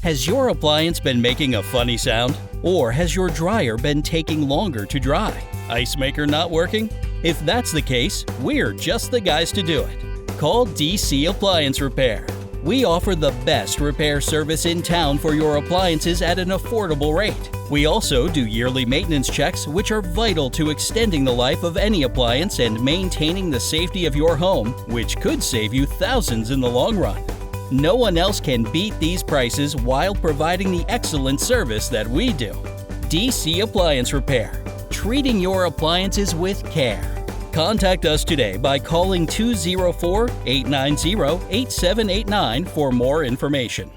Has your appliance been making a funny sound? Or has your dryer been taking longer to dry? Ice maker not working? If that's the case, we're just the guys to do it. Call DC Appliance Repair. We offer the best repair service in town for your appliances at an affordable rate. We also do yearly maintenance checks, which are vital to extending the life of any appliance and maintaining the safety of your home, which could save you thousands in the long run. No one else can beat these prices while providing the excellent service that we do. DC Appliance Repair, treating your appliances with care. Contact us today by calling 204-890-8789 for more information.